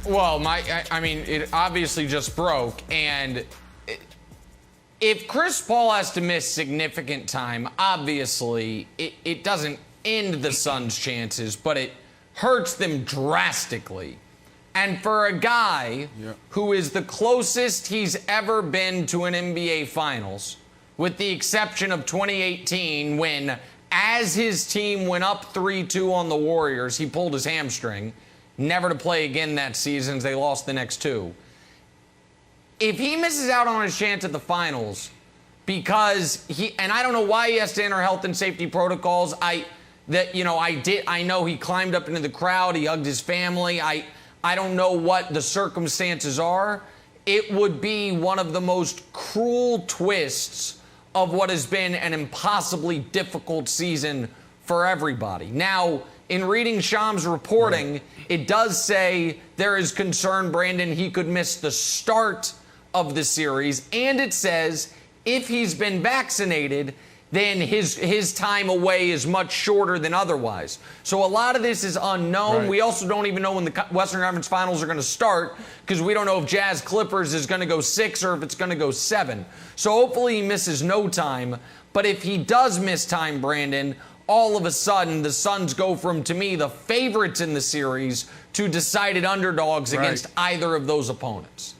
Well, I mean, it obviously just broke, and if Chris Paul has to miss significant time, obviously it doesn't end the Suns' chances, but it hurts them drastically. And for a guy who is the closest he's ever been to an NBA Finals, with the exception of 2018 when, as his team went up 3-2 on the Warriors, he pulled his hamstring, never to play again that season as they lost the next two. If he misses out on his chance at the finals because and I don't know why he has to enter health and safety protocols. I know he climbed up into the crowd, he hugged his family. I don't know what the circumstances are. It would be one of the most cruel twists of what has been an impossibly difficult season for everybody. Now, in reading Sham's reporting, it does say there is concern, Brandon, he could miss the start of the series. And it says if he's been vaccinated, then his time away is much shorter than otherwise. So a lot of this is unknown. We also don't even know when the Western Conference Finals are going to start because we don't know if Jazz Clippers is going to go 6 or if it's going to go 7. So hopefully he misses no time. But if he does miss time, Brandon, all of a sudden the Suns go from, to me, the favorites in the series to decided underdogs against either of those opponents.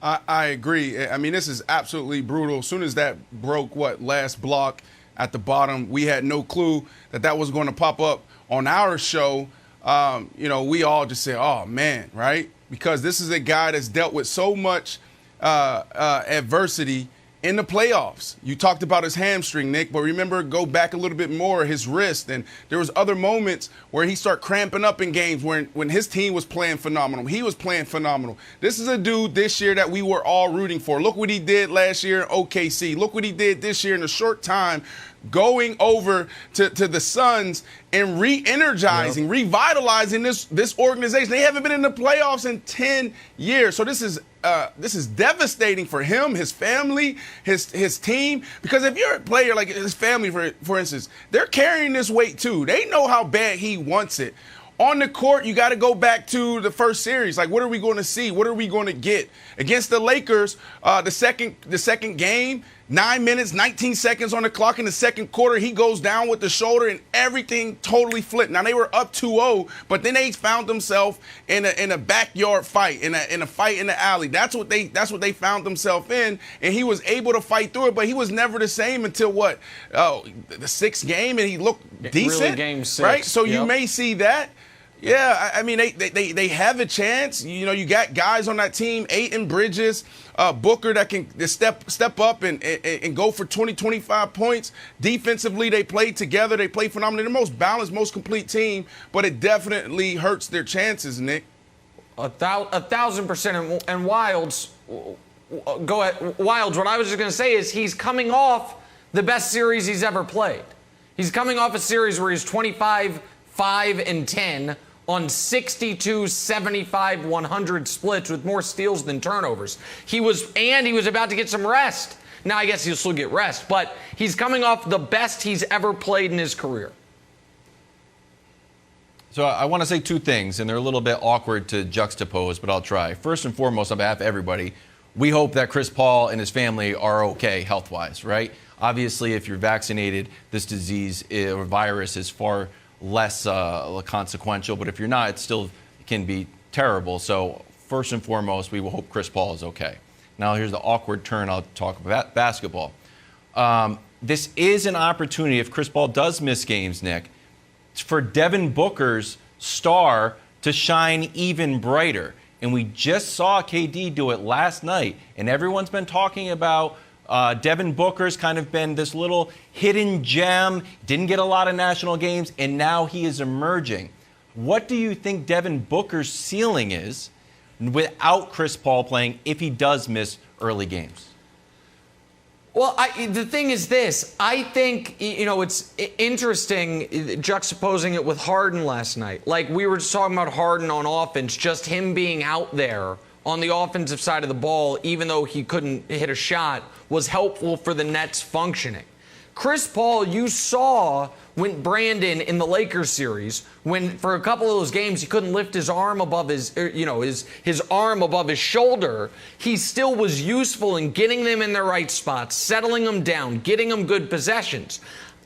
I agree. I mean, this is absolutely brutal. As soon as that broke, last block at the bottom, we had no clue that was going to pop up on our show. We all just said, oh, man, right? Because this is a guy that's dealt with so much adversity in the playoffs. You talked about his hamstring, Nick, but remember, go back a little bit more, his wrist. And there was other moments where he started cramping up in games when his team was playing phenomenal. He was playing phenomenal. This is a dude this year that we were all rooting for. Look what he did last year in OKC. Look what he did this year in a short time, going over to the Suns and re-energizing, revitalizing this organization. They haven't been in the playoffs in 10 years. So this is devastating for him, his family, his team. Because if you're a player like his family, for instance, they're carrying this weight too. They know how bad he wants it. On the court, you got to go back to the first series. Like, what are we going to see? What are we going to get? Against the Lakers, the second game, 9 minutes, 19 seconds on the clock in the second quarter, he goes down with the shoulder and everything totally flipped. Now, they were up 2-0, but then they found themselves in a backyard fight, in a fight in the alley. That's what they found themselves in, and he was able to fight through it, but he was never the same until the sixth game, and he looked decent. Really, game 6. Right? So you may see that. Yeah, I mean, they have a chance. You got guys on that team, Ayton, Bridges, Booker that can step up and go for 20, 25 points. Defensively, they play together. They play phenomenally. They're the most balanced, most complete team, but it definitely hurts their chances, Nick. 1,000%. And Wilds, go ahead. Wilds, what I was just going to say is he's coming off the best series he's ever played. He's coming off a series where he's 25, 5, and 10 on 62, 75, 100 splits with more steals than turnovers. He was about to get some rest. Now, I guess he'll still get rest, but he's coming off the best he's ever played in his career. So I want to say two things, and they're a little bit awkward to juxtapose, but I'll try. First and foremost, on behalf of everybody, we hope that Chris Paul and his family are okay health-wise, right? Obviously, if you're vaccinated, this disease or virus is far less consequential, but if you're not, it still can be terrible. So first and foremost, we will hope Chris Paul is okay. Now here's the awkward turn. I'll talk about basketball. This is an opportunity, if Chris Paul does miss games, Nick, for Devin Booker's star to shine even brighter. And we just saw KD do it last night, and everyone's been talking about Devin Booker's kind of been this little hidden gem, didn't get a lot of national games, and now he is emerging. What do you think Devin Booker's ceiling is without Chris Paul playing if he does miss early games? Well, the thing is this. I think, it's interesting juxtaposing it with Harden last night. Like, we were just talking about Harden on offense, just him being out there on the offensive side of the ball, even though he couldn't hit a shot, was helpful for the Nets functioning. Chris Paul, you saw when Brandon in the Lakers series, when for a couple of those games he couldn't lift his arm above his arm above his shoulder, he still was useful in getting them in their right spots, settling them down, getting them good possessions.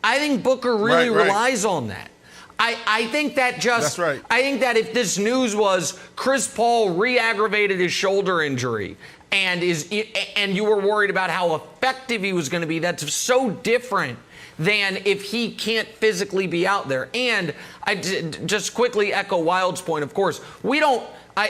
I think Booker really relies on that. I think that just, I think that if this news was Chris Paul re-aggravated his shoulder injury and you were worried about how effective he was going to be, that's so different than if he can't physically be out there. And I just quickly echo Wild's point. Of course,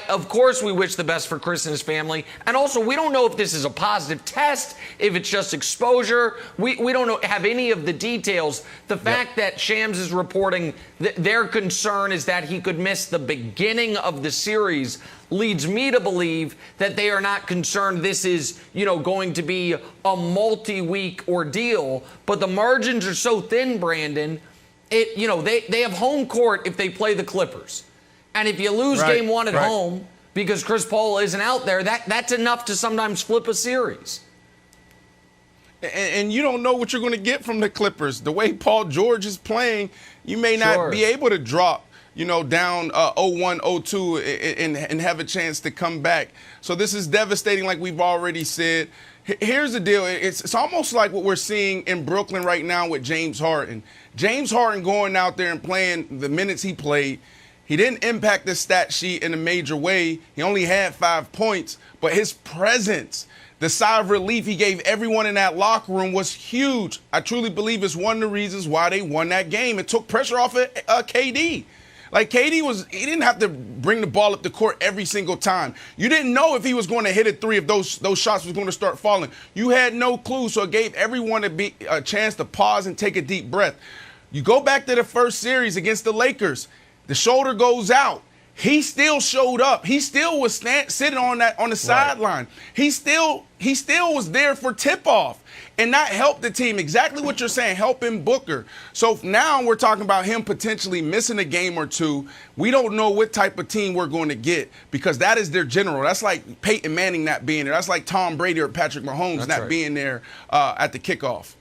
of course we wish the best for Chris and his family. And also, we don't know if this is a positive test, if it's just exposure. We don't have any of the details. The fact that Shams is reporting their concern is that he could miss the beginning of the series leads me to believe that they are not concerned this is, going to be a multi-week ordeal. But the margins are so thin, Brandon. They have home court if they play the Clippers. And if you lose game one at home because Chris Paul isn't out there, that's enough to sometimes flip a series. And you don't know what you're going to get from the Clippers. The way Paul George is playing, you may not be able to drop, down 0-1, 0-2 and have a chance to come back. So this is devastating, like we've already said. Here's the deal. It's almost like what we're seeing in Brooklyn right now with James Harden. James Harden going out there and playing the minutes he played. He didn't impact the stat sheet in a major way. He only had 5 points, but his presence, the sigh of relief he gave everyone in that locker room was huge. I truly believe it's one of the reasons why they won that game. It took pressure off of KD. Like KD he didn't have to bring the ball up the court every single time. You didn't know if he was going to hit a three, if those shots was going to start falling. You had no clue, so it gave everyone a chance to pause and take a deep breath. You go back to the first series against the Lakers. The shoulder goes out. He still showed up. He still was sitting on the sideline. He still was there for tip-off. And that helped the team. Exactly what you're saying, helping Booker. So now we're talking about him potentially missing a game or two. We don't know what type of team we're going to get because that is their general. That's like Peyton Manning not being there. That's like Tom Brady or Patrick Mahomes not being there at the kickoff.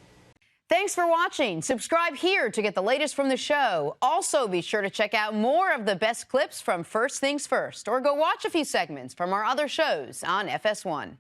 Thanks for watching. Subscribe here to get the latest from the show. Also, be sure to check out more of the best clips from First Things First, or go watch a few segments from our other shows on FS1.